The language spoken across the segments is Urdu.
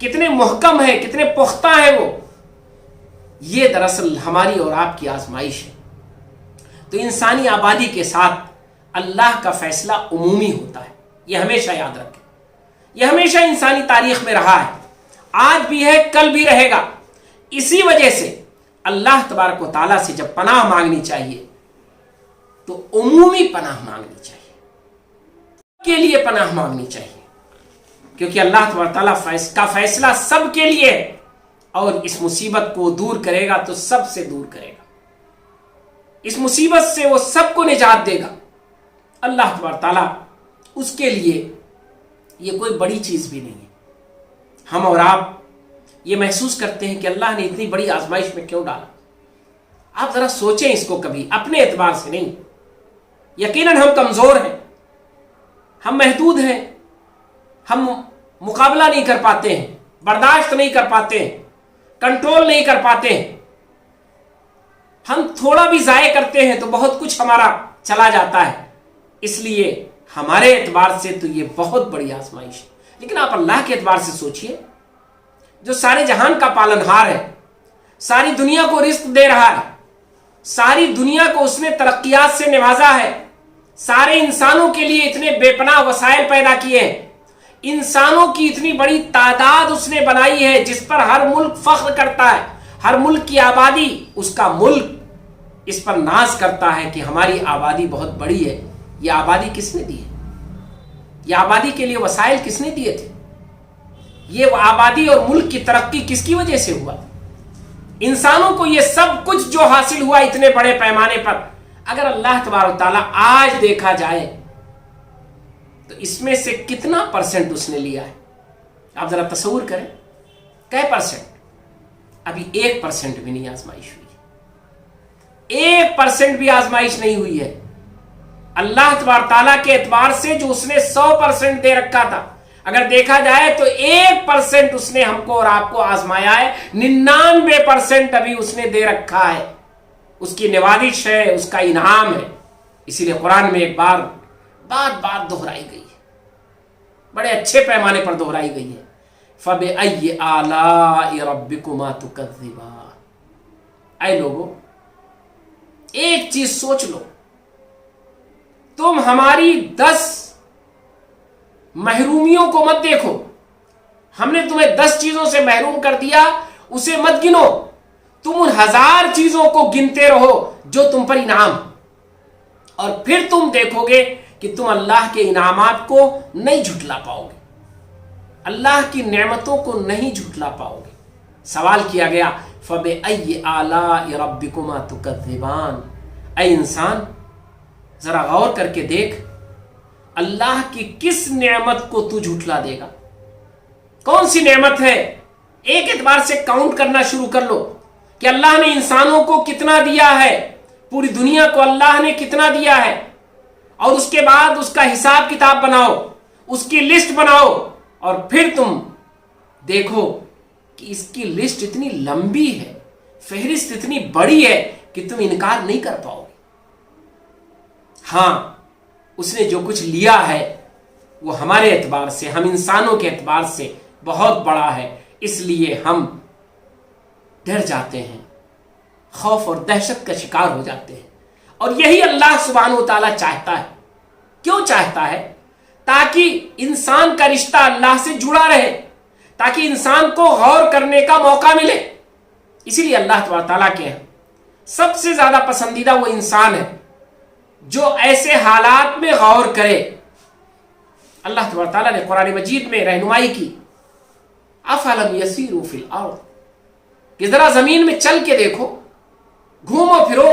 کتنے محکم ہے، کتنے پختہ ہے وہ، یہ دراصل ہماری اور آپ کی آزمائش ہے۔ تو انسانی آبادی کے ساتھ اللہ کا فیصلہ عمومی ہوتا ہے، یہ ہمیشہ یاد رکھیں، یہ ہمیشہ انسانی تاریخ میں رہا ہے، آج بھی ہے، کل بھی رہے گا۔ اسی وجہ سے اللہ تبارک و تعالیٰ سے جب پناہ مانگنی چاہیے تو عمومی پناہ مانگنی چاہیے، کے لیے پناہ مانگنی چاہیے، کیونکہ اللہ تبارک و تعالیٰ کا فیصلہ سب کے لیے ہے، اور اس مصیبت کو دور کرے گا تو سب سے دور کرے گا، اس مصیبت سے وہ سب کو نجات دے گا۔ اللہ تبارک و تعالیٰ اس کے لیے یہ کوئی بڑی چیز بھی نہیں ہے۔ ہم اور آپ یہ محسوس کرتے ہیں کہ اللہ نے اتنی بڑی آزمائش میں کیوں ڈالا؟ آپ ذرا سوچیں اس کو، کبھی اپنے اعتبار سے نہیں۔ یقیناً ہم کمزور ہیں، ہم محدود ہیں، ہم مقابلہ نہیں کر پاتے ہیں، برداشت نہیں کر پاتے ہیں، کنٹرول نہیں کر پاتے ہیں۔ ہم تھوڑا بھی ضائع کرتے ہیں تو بہت کچھ ہمارا چلا جاتا ہے، اس لیے ہمارے اعتبار سے تو یہ بہت بڑی آزمائش ہے۔ لیکن آپ اللہ کے اعتبار سے سوچئے، جو سارے جہان کا پالنہار ہے، ساری دنیا کو رزق دے رہا ہے، ساری دنیا کو اس نے ترقیات سے نوازا ہے، سارے انسانوں کے لیے اتنے بے پناہ وسائل پیدا کیے ہیں، انسانوں کی اتنی بڑی تعداد اس نے بنائی ہے جس پر ہر ملک فخر کرتا ہے، ہر ملک کی آبادی، اس کا ملک اس پر ناز کرتا ہے کہ ہماری آبادی بہت بڑی ہے۔ یہ آبادی کس نے دی ہے؟ یہ آبادی کے لیے وسائل کس نے دیے تھے؟ یہ آبادی اور ملک کی ترقی کس کی وجہ سے ہوا؟ انسانوں کو یہ سب کچھ جو حاصل ہوا اتنے بڑے پیمانے پر، اگر اللہ تبارک و تعالیٰ آج دیکھا جائے تو اس میں سے کتنا پرسنٹ اس نے لیا ہے؟ آپ ذرا تصور کریں، کئے پرسنٹ؟ ابھی 1% بھی نہیں آزمائش ہوئی، 1% بھی آزمائش نہیں ہوئی ہے۔ اللہ تبارک تعالیٰ کے اعتبار سے جو اس نے 100% دے رکھا تھا، اگر دیکھا جائے تو 1% اس نے ہم کو اور آپ کو آزمایا ہے، 99% ابھی اس نے دے رکھا ہے۔ اس کی نوازش ہے، اس کا انعام ہے۔ اسی لیے قرآن میں ایک بار بات دہرائی گئی ہے، بڑے اچھے پیمانے پر دہرائی گئی ہے، فَبِأَيِّ آلَاءِ رَبِّكُمَا تُكَذِّبَانِ۔ اے لوگو، ایک چیز سوچ لو، تم ہماری 10 محرومیوں کو مت دیکھو، ہم نے تمہیں 10 چیزوں سے محروم کر دیا، اسے مت گنو، تم ان 1000 چیزوں کو گنتے رہو جو تم پر انعام، اور پھر تم دیکھو گے کہ تم اللہ کے انعامات کو نہیں جھٹلا پاؤ گے، اللہ کی نعمتوں کو نہیں جھٹلا پاؤ گے۔ سوال کیا گیا فَبِأَيِّ آلَاءِ رَبِّكُمَا تُكَذِّبَانِ۔ اے انسان، ذرا غور کر کے دیکھ، اللہ کی کس نعمت کو تو جھٹلا دے گا؟ کون سی نعمت ہے؟ ایک اعتبار سے کاؤنٹ کرنا شروع کر لو کہ اللہ نے انسانوں کو کتنا دیا ہے، پوری دنیا کو اللہ نے کتنا دیا ہے، اور اس کے بعد اس کا حساب کتاب بناؤ، اس کی لسٹ بناؤ، اور پھر تم دیکھو کہ اس کی لسٹ اتنی لمبی ہے، فہرست اتنی بڑی ہے کہ تم انکار نہیں کر پاؤ گے۔ ہاں، اس نے جو کچھ لیا ہے وہ ہمارے اعتبار سے، ہم انسانوں کے اعتبار سے بہت بڑا ہے، اس لیے ہم ڈر جاتے ہیں، خوف اور دہشت کا شکار ہو جاتے ہیں۔ اور یہی اللہ سبحانہ و تعالیٰ چاہتا ہے۔ کیوں چاہتا ہے؟ تاکہ انسان کا رشتہ اللہ سے جڑا رہے، تاکہ انسان کو غور کرنے کا موقع ملے۔ اسی لیے اللہ تبارک تعالیٰ کے ہیں سب سے زیادہ پسندیدہ وہ انسان ہے جو ایسے حالات میں غور کرے۔ اللہ تبارک تعالیٰ نے قرآن مجید میں رہنمائی کی، افلم یسیروا فی الارض، کہ ذرا زمین میں چل کے دیکھو، گھومو پھرو،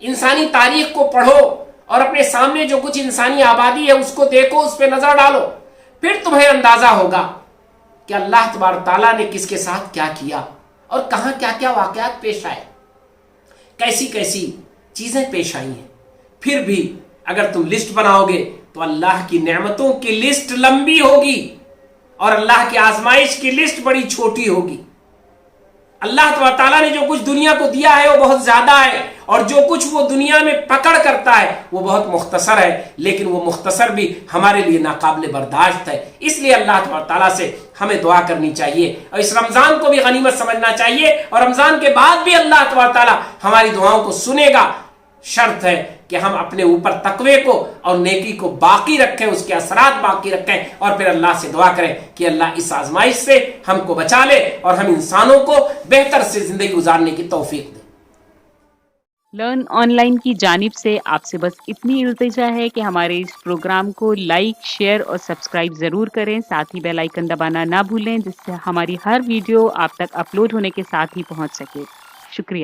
انسانی تاریخ کو پڑھو، اور اپنے سامنے جو کچھ انسانی آبادی ہے اس کو دیکھو، اس پہ نظر ڈالو، پھر تمہیں اندازہ ہوگا کہ اللہ تبارک تعالیٰ نے کس کے ساتھ کیا کیا، اور کہاں کیا کیا واقعات پیش آئے، کیسی کیسی چیزیں پیش آئی ہیں۔ پھر بھی اگر تم لسٹ بناؤ گے تو اللہ کی نعمتوں کی لسٹ لمبی ہوگی، اور اللہ کی آزمائش کی لسٹ بڑی چھوٹی ہوگی۔ اللہ تبارک تعالیٰ نے جو کچھ دنیا کو دیا ہے وہ بہت زیادہ ہے، اور جو کچھ وہ دنیا میں پکڑ کرتا ہے وہ بہت مختصر ہے، لیکن وہ مختصر بھی ہمارے لیے ناقابل برداشت ہے۔ اس لیے اللہ تعالیٰ سے ہمیں دعا کرنی چاہیے اور اس رمضان کو بھی غنیمت سمجھنا چاہیے، اور رمضان کے بعد بھی اللہ تعالیٰ ہماری دعاؤں کو سنے گا۔ شرط ہے کہ ہم اپنے اوپر تقوی کو اور نیکی کو باقی رکھیں، اس کے اثرات باقی رکھیں، اور پھر اللہ سے دعا کریں کہ اللہ اس آزمائش سے ہم کو بچا لے اور ہم انسانوں کو بہتر سے زندگی گزارنے کی توفیق دے۔ لرن آن لائن کی جانب سے آپ سے بس اتنی التجا ہے کہ ہمارے اس پروگرام کو لائک، شیئر اور سبسکرائب ضرور کریں، ساتھ ہی بیل آئیکن دبانا نہ بھولیں، جس سے ہماری ہر ویڈیو آپ تک اپلوڈ ہونے کے ساتھ ہی پہنچ سکے۔ شکریہ۔